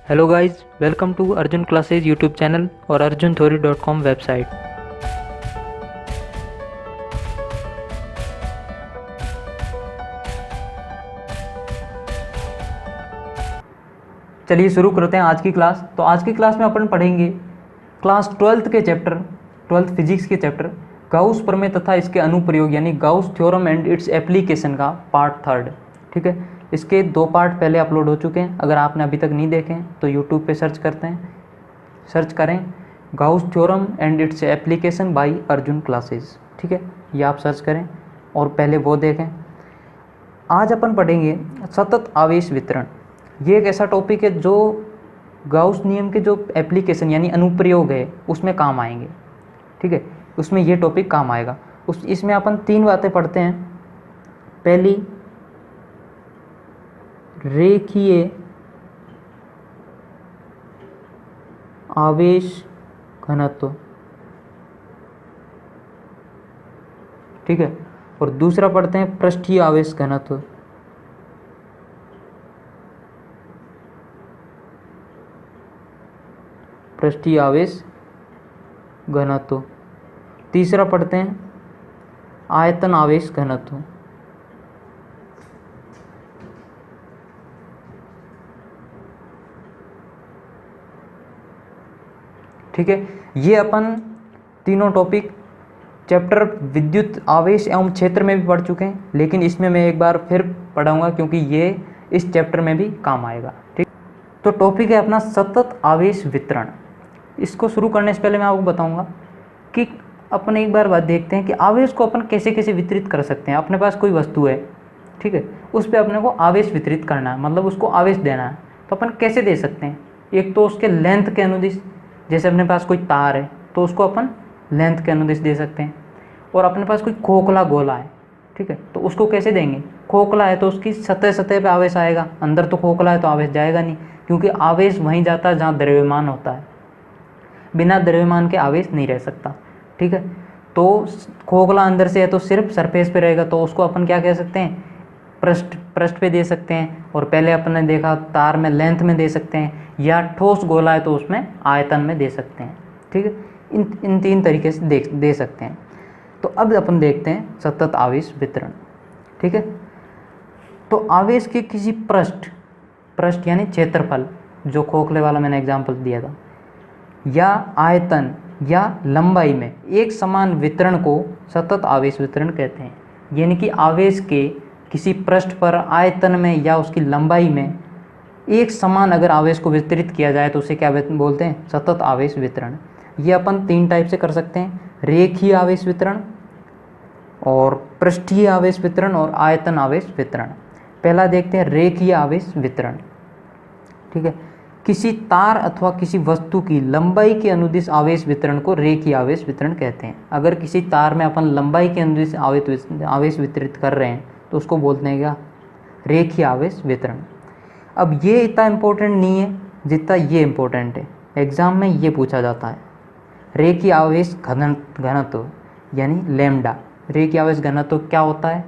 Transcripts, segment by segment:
Hello guys, welcome to Arjun classes YouTube channel और arjuntheory.com website. चलिए शुरू करते हैं आज की क्लास। तो आज की क्लास में अपन पढ़ेंगे क्लास 12th के चैप्टर 12th फिजिक्स के चैप्टर गाउस प्रमेय तथा इसके अनुप्रयोग यानी Gauss theorem and its application का पार्ट 3। ठीक है, इसके 2 पार्ट पहले अपलोड हो चुके हैं। अगर आपने अभी तक नहीं देखे हैं तो यूट्यूब पे सर्च करें Gauss theorem and its application by Arjun classes. ठीक है, ये आप सर्च करें और पहले वो देखें। आज अपन पढ़ेंगे सतत आवेश वितरण। ये एक ऐसा टॉपिक है जो गाउस नियम के जो एप्लीकेशन यानी अनुप्रयोग है उसमें काम आएंगे। ठीक है, उसमें ये टॉपिक काम आएगा। इसमें अपन 3 बातें पढ़ते हैं। पहली, रेखीय आवेश घनत्व। ठीक है, और दूसरा पढ़ते हैं पृष्ठीय आवेश घनत्व। पृष्ठीय आवेश घनत्व। तीसरा पढ़ते हैं आयतन आवेश घनत्व। ठीक है, ये अपन तीनों टॉपिक चैप्टर विद्युत आवेश एवं क्षेत्र में भी पढ़ चुके हैं, लेकिन इसमें मैं एक बार फिर पढ़ाऊंगा क्योंकि ये इस चैप्टर में भी काम आएगा। ठीक, तो टॉपिक है अपना सतत आवेश वितरण। इसको शुरू करने से पहले मैं आपको बताऊंगा कि अपन एक बार बात देखते हैं कि आवेश को अपन कैसे कैसे वितरित कर सकते हैं। अपने पास कोई वस्तु है, ठीक है, उस पर अपने को आवेश वितरित करना है, मतलब उसको आवेश देना है। तो अपन कैसे दे सकते हैं? एक तो उसके लेंथ के अनुदिश, जैसे अपने पास कोई तार है तो उसको अपन लेंथ के अनुदिश दे सकते हैं। और अपने पास कोई खोखला गोला है, ठीक है, तो उसको कैसे देंगे? खोखला है तो उसकी सतह सतह पे आवेश आएगा, अंदर तो खोखला है तो आवेश जाएगा नहीं, क्योंकि आवेश वहीं जाता है जहाँ द्रव्यमान होता है। बिना द्रव्यमान के आवेश नहीं रह सकता। ठीक है, तो खोखला अंदर से है तो सिर्फ सरफेस पे रहेगा, तो उसको अपन क्या कह सकते हैं? पृष्ठ पे दे सकते हैं। और पहले अपन ने देखा तार में लेंथ में दे सकते हैं, या ठोस गोला है तो उसमें आयतन में दे सकते हैं। ठीक है, इन 3 तरीके से दे सकते हैं। तो अब अपन देखते हैं सतत आवेश वितरण। ठीक है, तो आवेश के किसी पृष्ठ यानी क्षेत्रफल, जो खोखले वाला मैंने एग्जाम्पल दिया था, या आयतन या लंबाई में एक समान वितरण को सतत आवेश वितरण कहते हैं। यानी कि आवेश के किसी पृष्ठ पर आयतन में या उसकी लंबाई में एक समान अगर आवेश को वितरित किया जाए तो उसे क्या बोलते हैं? सतत आवेश वितरण। ये अपन 3 टाइप से कर सकते हैं, रेखीय आवेश वितरण और पृष्ठीय आवेश वितरण और आयतन आवेश वितरण। पहला देखते हैं रेखीय आवेश वितरण। ठीक है, किसी तार अथवा किसी वस्तु की लंबाई के अनुदिश आवेश वितरण को रेखीय आवेश वितरण कहते हैं। अगर किसी तार में अपन लंबाई के अनुदिश आवेश वितरित कर रहे हैं तो उसको बोलते हैं क्या? रेखीय आवेश वितरण। अब ये इतना इम्पोर्टेंट नहीं है जितना ये इम्पोर्टेंट है, एग्जाम में ये पूछा जाता है। रेखीय आवेश घनत्व यानी लैम्डा। रेखीय आवेश घनत्व क्या होता है,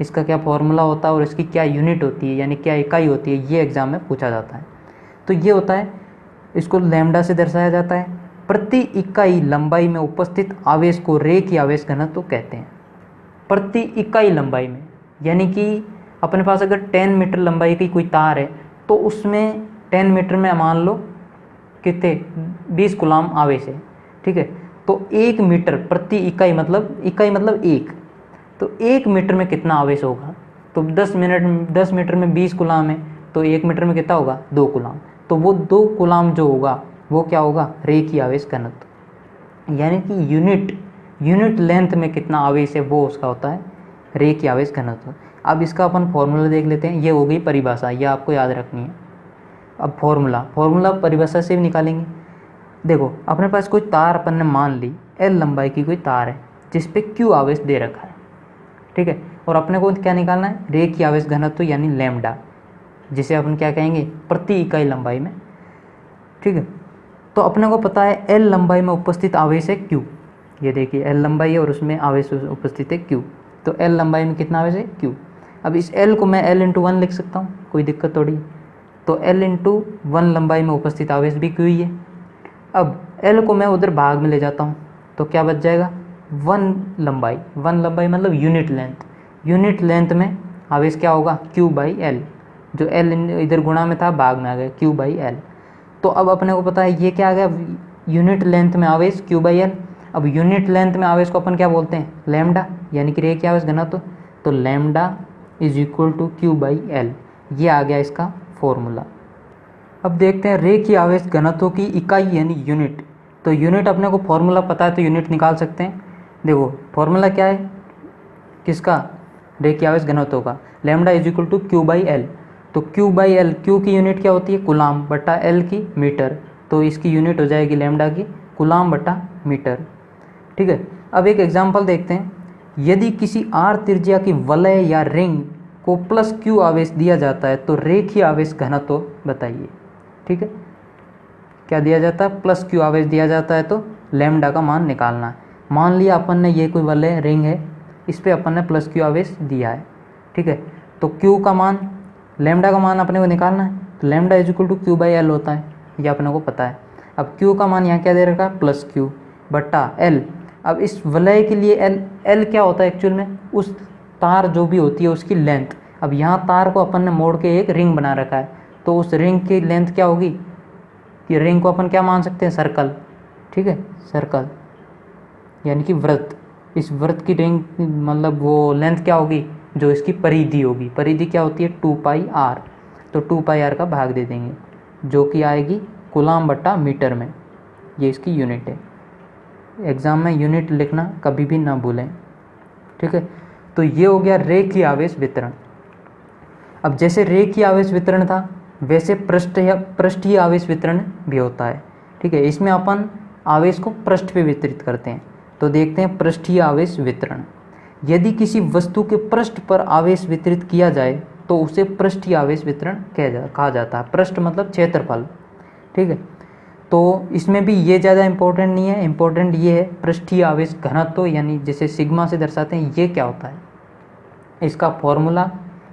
इसका क्या फॉर्मूला होता है और इसकी क्या यूनिट होती है यानी क्या इकाई होती है, ये एग्जाम में पूछा जाता है। तो ये होता है, इसको लैम्डा से दर्शाया जाता है। प्रति इकाई लंबाई में उपस्थित आवेश को रेखीय आवेश घनत्व कहते हैं। प्रति इकाई लंबाई में, यानी कि अपने पास अगर 10 मीटर लंबाई की कोई तार है तो उसमें 10 मीटर में मान लो कितने 20 कूलाम आवेश है। ठीक है, तो 1 मीटर प्रति इकाई मतलब 1, तो 1 मीटर में कितना आवेश होगा? तो 10 मीटर में 20 कूलाम है तो 1 मीटर में कितना होगा? 2 कूलाम। तो वो 2 कूलाम जो होगा वो क्या होगा? रेखीय आवेश घनत्व। यानी कि यूनिट लेंथ में कितना आवेश है वो उसका होता है रेखीय आवेश घनत्व। अब इसका अपन फॉर्मूला देख लेते हैं। ये हो गई परिभाषा, ये आपको याद रखनी है। अब फॉर्मूला परिभाषा से भी निकालेंगे। देखो, अपने पास कोई तार अपन ने मान ली L लंबाई की कोई तार है जिस पे Q आवेश दे रखा है। ठीक है, और अपने को क्या निकालना है? रेखीय आवेश घनत्व यानी लैम्डा, जिसे अपन क्या कहेंगे? प्रति इकाई लंबाई में। ठीक है, तो अपने को पता है L लंबाई में उपस्थित आवेश है Q। ये देखिए L लंबाई है और उसमें आवेश उपस्थित है Q। तो L लंबाई में कितना आवेश है? Q। अब इस L को मैं L × 1 लिख सकता हूँ, कोई दिक्कत थोड़ी। तो L इंटू 1 लंबाई में उपस्थित आवेश भी Q ही है। अब L को मैं उधर भाग में ले जाता हूँ तो क्या बच जाएगा 1 लंबाई, 1 लंबाई मतलब यूनिट लेंथ, यूनिट लेंथ में आवेश क्या होगा Q/L, जो L इधर गुणा में था भाग में आ गया Q/L। तो अब अपने को पता है ये क्या आ गया यूनिट लेंथ में आवेश Q/L। अब यूनिट लेंथ में आवेश को अपन क्या बोलते हैं लैम्डा, यानी कि रेखीय आवेश घनत्व। तो lambda is equal to Q/L, ये आ गया इसका फॉर्मूला। अब देखते हैं रेखीय आवेश घनत्व की इकाई यानी यूनिट। तो यूनिट अपने को फॉर्मूला पता है तो यूनिट निकाल सकते हैं। देखो फॉर्मूला क्या है किसका, रेखीय आवेश घनत्व का, lambda is equal to Q/L। तो Q/L, Q की यूनिट क्या होती है कुलाम बटा L की मीटर, तो इसकी यूनिट हो जाएगी लैम्डा की कुलाम बटा मीटर। ठीक है, अब एक एग्जांपल देखते हैं। यदि किसी r त्रिज्या की वलय या रिंग को प्लस Q आवेश दिया जाता है तो रेखीय आवेश घनत्व बताइए। ठीक है, क्या दिया जाता है प्लस Q आवेश दिया जाता है तो लैम्डा का मान निकालना है। मान लिया अपन ने ये कोई वलय रिंग है, इस पर अपन ने प्लस Q आवेश दिया है। ठीक है, तो Q का मान, लैम्डा का मान अपने को निकालना है, तो lambda is equal to Q/L होता है, ये अपने को पता है। अब Q का मान यहाँ क्या दे रखा है प्लस Q बटा L। अब इस वलय के लिए L क्या होता है एक्चुअल में उस तार जो भी होती है उसकी लेंथ। अब यहाँ तार को अपन ने मोड़ के एक रिंग बना रखा है, तो उस रिंग की लेंथ क्या होगी, कि रिंग को अपन क्या मान सकते हैं सर्कल। ठीक है, सर्कल यानी कि वृत्त, इस वृत्त की रिंग मतलब वो लेंथ क्या होगी जो इसकी परिधि होगी, परिधि क्या होती है 2πr, तो 2πr का भाग दे देंगे जो कि आएगी कुलाम बटा मीटर में, ये इसकी यूनिट है। एग्ज़ाम में यूनिट लिखना कभी भी ना भूलें। ठीक है, तो ये हो गया रेखीय आवेश वितरण। अब जैसे रेखीय आवेश वितरण था वैसे पृष्ठीय आवेश वितरण भी होता है। ठीक है, इसमें अपन आवेश को पृष्ठ पे वितरित करते हैं। तो देखते हैं पृष्ठीय आवेश वितरण। यदि किसी वस्तु के पृष्ठ पर आवेश वितरित किया जाए तो उसे पृष्ठीय आवेश वितरण कहा जाता है। पृष्ठ मतलब क्षेत्रफल। ठीक है, तो इसमें भी ये ज़्यादा इम्पोर्टेंट नहीं है, इम्पोर्टेंट ये है पृष्ठीय आवेश घनत्व, यानी जैसे सिग्मा से दर्शाते हैं, ये क्या होता है, इसका फॉर्मूला,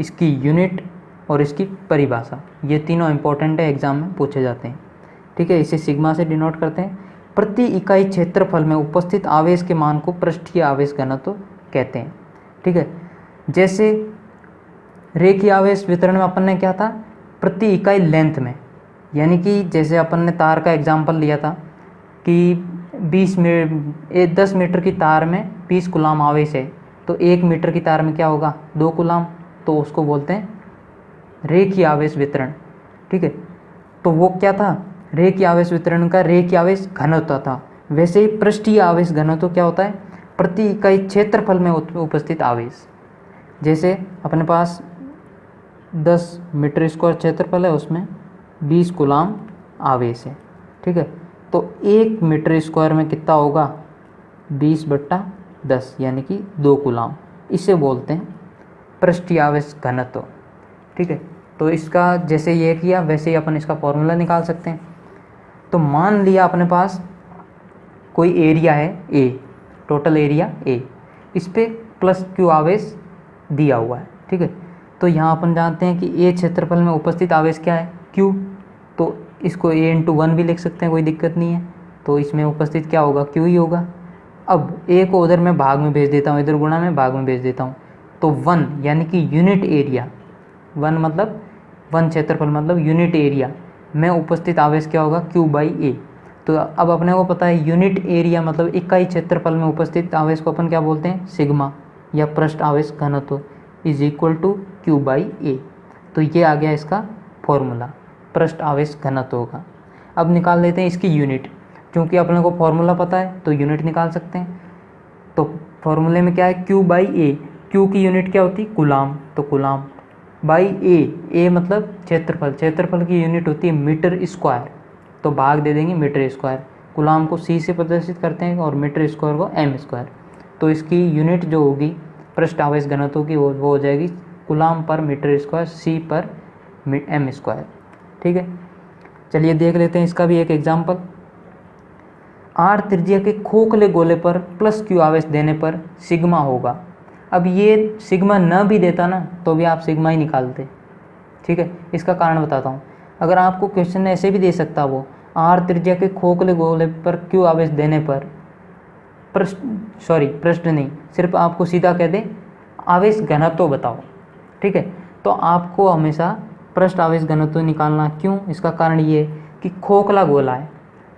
इसकी यूनिट और इसकी परिभाषा, ये तीनों इम्पोर्टेंट है, एग्जाम में पूछे जाते हैं। ठीक है, इसे सिग्मा से डिनोट करते हैं। प्रति इकाई क्षेत्रफल में उपस्थित आवेश के मान को पृष्ठीय आवेश घनत्व कहते हैं। ठीक है, जैसे रेखीय आवेश वितरण में अपन ने क्या था प्रति इकाई लेंथ में, यानी कि जैसे अपन ने तार का एग्जाम्पल लिया था कि 10 मीटर की तार में 20 कूलाम आवेश है, तो 1 मीटर की तार में क्या होगा 2 कूलाम, तो उसको बोलते हैं रेखीय आवेश वितरण। ठीक है, तो वो क्या था रेखीय आवेश वितरण का रेखीय आवेश घनत्व था। वैसे ही पृष्ठीय आवेश घनत्व क्या होता है प्रति इकाई क्षेत्रफल में उपस्थित आवेश। जैसे अपने पास 10 मीटर स्क्वायर क्षेत्रफल है, उसमें 20 कूलाम आवेश है। ठीक है, तो 1 मीटर स्क्वायर में कितना होगा 20/10 यानी कि 2 कूलाम, इसे बोलते हैं पृष्ठीय आवेश घनत्व। ठीक है, तो इसका जैसे ये किया वैसे ही अपन इसका फॉर्मूला निकाल सकते हैं। तो मान लिया अपने पास कोई एरिया है A, टोटल एरिया A, इस पर प्लस Q आवेश दिया हुआ है। ठीक है, तो यहाँ अपन जानते हैं कि A क्षेत्रफल में उपस्थित आवेश क्या है Q, तो इसको A/1 भी लिख सकते हैं, कोई दिक्कत नहीं है। तो इसमें उपस्थित क्या होगा Q ही होगा। अब A को उधर मैं भाग में भेज देता हूँ, इधर गुणा में भाग में भेज देता हूँ, तो 1 यानी कि यूनिट एरिया, 1 मतलब 1 क्षेत्रफल मतलब यूनिट एरिया में उपस्थित आवेश क्या होगा Q/A। तो अब अपने को पता है यूनिट एरिया मतलब इकाई क्षेत्रफल में उपस्थित आवेश को अपन क्या बोलते हैं सिग्मा या पृष्ठ आवेश घनत्व इज इक्वल टू Q/A। तो ये आ गया इसका फॉर्मूला पृष्ठ आवेश घनत्व का। अब निकाल लेते हैं इसकी यूनिट, क्योंकि अपने को फॉर्मूला पता है तो यूनिट निकाल सकते हैं। तो फॉर्मूले में क्या है Q/A, Q की यूनिट क्या होती है कूलाम, तो कूलाम बाई A मतलब क्षेत्रफल, क्षेत्रफल की यूनिट होती है मीटर स्क्वायर, तो भाग दे देंगे मीटर स्क्वायर। कूलाम को C से प्रदर्शित करते हैं और मीटर स्क्वायर को m स्क्वायर। तो इसकी यूनिट जो होगी पृष्ठ आवेश घनत्व की वो हो जाएगी कूलाम पर मीटर स्क्वायर C पर m स्क्वायर। ठीक है, चलिए देख लेते हैं इसका भी एक एग्जाम्पल। R त्रिज्या के खोखले गोले पर प्लस Q आवेश देने पर सिग्मा होगा। अब ये सिग्मा न भी देता ना तो भी आप सिग्मा ही निकालते। ठीक है, इसका कारण बताता हूँ। अगर आपको क्वेश्चन ऐसे भी दे सकता वो, आर त्रिज्या के खोखले गोले पर क्यू आवेश देने पर प्रश्न नहीं, सिर्फ आपको सीधा कह दे आवेश घनत्व बताओ, ठीक है, तो आपको हमेशा पृष्ठ आवेश घनत्व निकालना। क्यों? इसका कारण ये कि खोखला गोला है,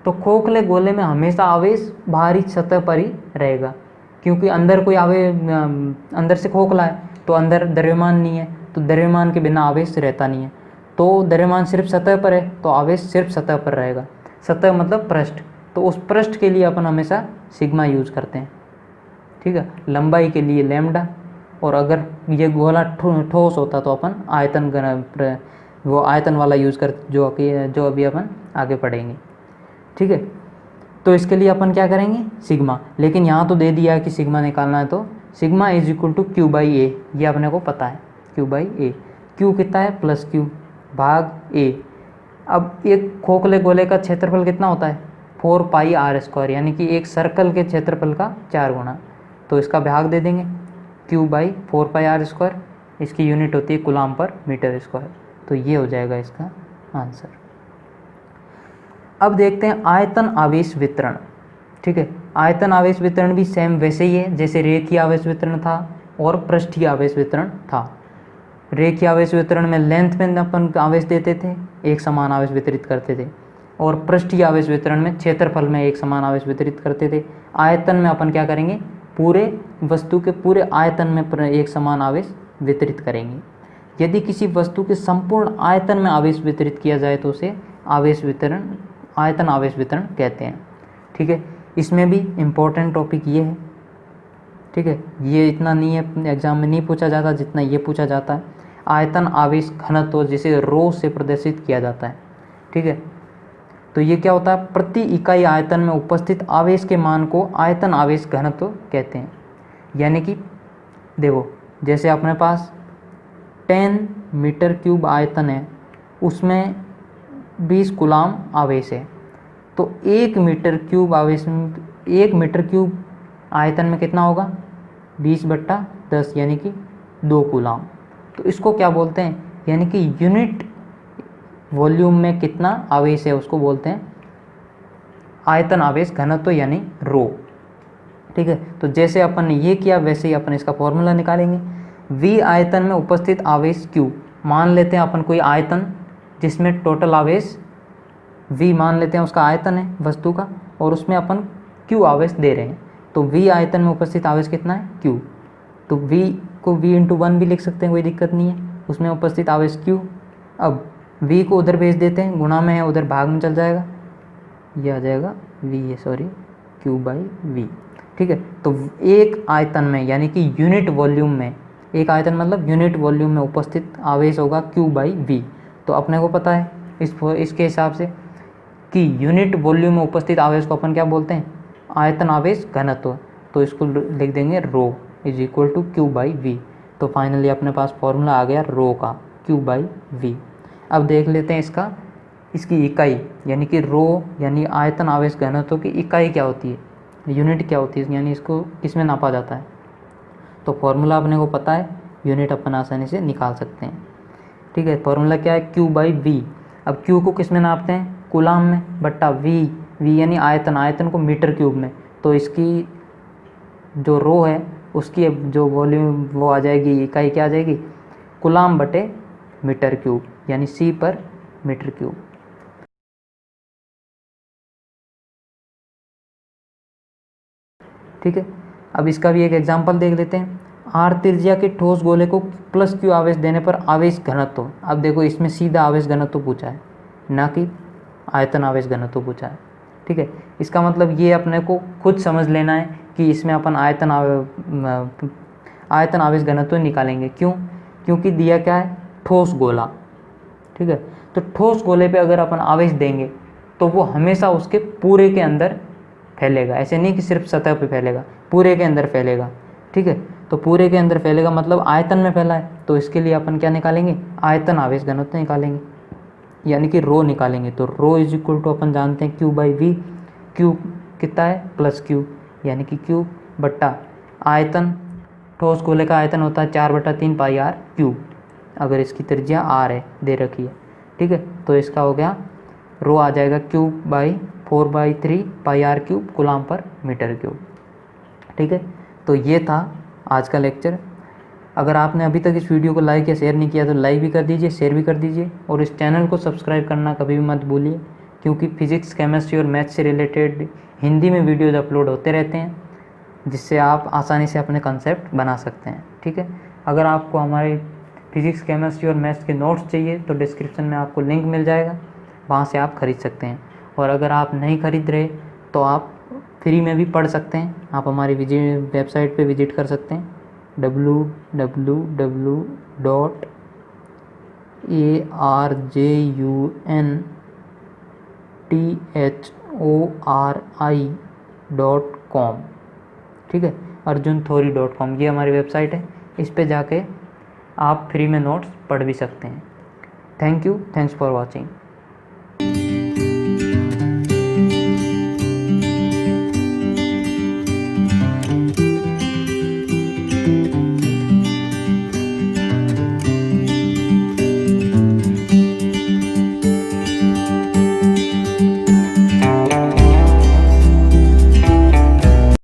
तो खोखले गोले में हमेशा आवेश बाहरी सतह पर ही रहेगा, क्योंकि अंदर कोई अंदर से खोखला है तो अंदर द्रव्यमान नहीं है, तो द्रव्यमान के बिना आवेश रहता नहीं है, तो द्रव्यमान सिर्फ सतह पर है तो आवेश सिर्फ सतह पर रहेगा। सतह मतलब पृष्ठ, तो उस पृष्ठ के लिए अपन हमेशा सिग्मा यूज करते हैं, ठीक है, लंबाई के लिए लैम्डा, और अगर ये गोला ठोस होता तो अपन आयतन वो आयतन वाला यूज़ कर जो अभी अपन आगे पढ़ेंगे, ठीक है। तो इसके लिए अपन क्या करेंगे, सिग्मा, लेकिन यहाँ तो दे दिया है कि सिग्मा निकालना है, तो sigma is equal to Q by A, ये अपने को पता है, क्यू बाई ए, क्यू कितना है प्लस क्यू भाग ए। अब एक खोखले गोले का क्षेत्रफल कितना होता है 4 पाई आर स्क्वायर, यानी कि एक सर्कल के क्षेत्रफल का 4 गुना, तो इसका भाग दे देंगे Q by 4 pi r square, इसकी यूनिट होती है कूलाम पर मीटर स्क्वायर, तो ये हो जाएगा इसका आंसर। अब देखते हैं आयतन आवेश वितरण, ठीक है, आयतन आवेश वितरण भी सेम वैसे ही है जैसे रेखीय आवेश वितरण था और पृष्ठीय आवेश वितरण था। रेखीय आवेश वितरण में लेंथ में अपन आवेश देते थे, एक समान आवेश वितरित करते थे, और पृष्ठीय आवेश वितरण में क्षेत्रफल में एक समान आवेश वितरित करते थे। आयतन में अपन क्या करेंगे, पूरे वस्तु के पूरे आयतन में एक समान आवेश वितरित करेंगे। यदि किसी वस्तु के संपूर्ण आयतन में आवेश वितरित किया जाए तो उसे आयतन आवेश वितरण कहते हैं, ठीक है। इसमें भी इम्पोर्टेंट टॉपिक ये है, ठीक है, ये इतना नहीं है एग्जाम में नहीं पूछा जाता जितना ये पूछा जाता है। आयतन आवेश घनत्व जिसे रो से प्रदर्शित किया जाता है, ठीक है, तो ये क्या होता है, प्रति इकाई आयतन में उपस्थित आवेश के मान को आयतन आवेश घनत्व कहते हैं। यानी कि देखो, जैसे अपने पास 10 मीटर क्यूब आयतन है, उसमें 20 कूलाम आवेश है, तो 1 मीटर क्यूब आवेश में 1 मीटर क्यूब आयतन में कितना होगा 20/10, यानी कि 2 कूलाम। तो इसको क्या बोलते हैं, यानी कि यूनिट वॉल्यूम में कितना आवेश है उसको बोलते हैं आयतन आवेश घनत्व यानी रो, ठीक है। तो जैसे अपन ने ये किया वैसे ही अपन इसका फॉर्मूला निकालेंगे। V आयतन में उपस्थित आवेश Q, मान लेते हैं अपन कोई आयतन जिसमें टोटल आवेश V मान लेते हैं उसका आयतन है वस्तु का, और उसमें अपन Q आवेश दे रहे हैं, तो V आयतन में उपस्थित आवेश कितना है Q, तो V को V इंटू 1 भी लिख सकते हैं, कोई दिक्कत नहीं है, उसमें उपस्थित आवेश Q। अब V को उधर भेज देते हैं, गुणा में है उधर भाग में चल जाएगा, ये आ जाएगा Q बाई V, ठीक है। तो एक आयतन में यानी कि यूनिट वॉल्यूम में, एक आयतन मतलब यूनिट वॉल्यूम में उपस्थित आवेश होगा Q बाई V। तो अपने को पता है इसके हिसाब से कि यूनिट वॉल्यूम में उपस्थित आवेश को अपन क्या बोलते हैं आयतन आवेश घनत्व, तो इसको लिख देंगे rho is equal to Q by V। तो फाइनली अपने पास फॉर्मूला आ गया रो का Q बाई V। अब देख लेते हैं इसकी इकाई, यानी कि रो यानी आयतन आवेश घनत्व की इकाई क्या होती है, यूनिट क्या होती है, यानी इसको किसमें नापा जाता है। तो फॉर्मूला अपने को पता है, यूनिट अपन आसानी से निकाल सकते हैं, ठीक है। फॉर्मूला क्या है Q बाई V। अब Q को किस में नापते हैं, कूलाम में, बट्टा V यानी आयतन को मीटर क्यूब में, तो इसकी जो रो है उसकी जो वॉल्यूम वो आ जाएगी, इकाई क्या आ जाएगी कूलाम बटे मीटर क्यूब, यानी C पर मीटर क्यूब। ठीक है, अब इसका भी एक एग्जांपल देख लेते हैं। आर त्रिज्या के ठोस गोले को प्लस क्यू आवेश देने पर आवेश घनत्व, अब देखो इसमें सीधा आवेश घनत्व पूछा है, ना कि आयतन आवेश घनत्व पूछा है, ठीक है। इसका मतलब ये अपने को खुद समझ लेना है कि इसमें अपन आयतन आवेश घनत्व निकालेंगे। क्यों? क्योंकि दिया क्या है ठोस गोला, ठीक है। तो ठोस गोले पे अगर अपन आवेश देंगे तो वो हमेशा उसके पूरे के अंदर फैलेगा, ऐसे नहीं कि सिर्फ सतह पे फैलेगा, पूरे के अंदर फैलेगा, ठीक है। तो पूरे के अंदर फैलेगा मतलब आयतन में फैला है, तो इसके लिए अपन क्या निकालेंगे आयतन आवेश घनत्व निकालेंगे, यानी कि रो निकालेंगे। तो रो इज इक्वल टू अपन जानते हैं Q बाई V, Q कितना है प्लस Q, यानी कि Q बट्टा आयतन, ठोस गोले का आयतन होता है 4/3 पाई R क्यूब, अगर इसकी त्रिज्या R है दे रखी है, ठीक है। तो इसका हो गया रो आ जाएगा cube by 4/3 pi r cube coulomb per metre cube. ठीक है, तो ये था आज का लेक्चर। अगर आपने अभी तक इस वीडियो को लाइक या शेयर नहीं किया तो लाइक भी कर दीजिए, शेयर भी कर दीजिए, और इस चैनल को सब्सक्राइब करना कभी भी मत भूलिए, क्योंकि फिजिक्स, केमिस्ट्री और मैथ से रिलेटेड हिंदी में वीडियोज़ अपलोड होते रहते हैं, जिससे आप आसानी से अपने कंसेप्ट बना सकते हैं। ठीक है, अगर आपको हमारे फिजिक्स, केमिस्ट्री और मैथ्स के नोट्स चाहिए तो डिस्क्रिप्शन में आपको लिंक मिल जाएगा, वहाँ से आप खरीद सकते हैं। और अगर आप नहीं खरीद रहे तो आप फ्री में भी पढ़ सकते हैं। आप हमारी वेबसाइट पे विजिट कर सकते हैं www.arjunthori.com। ठीक है, arjunthori.com, ये हमारी वेबसाइट है। इस पे जाके आप फ्री में नोट्स पढ़ भी सकते हैं। Thank you, thanks for watching.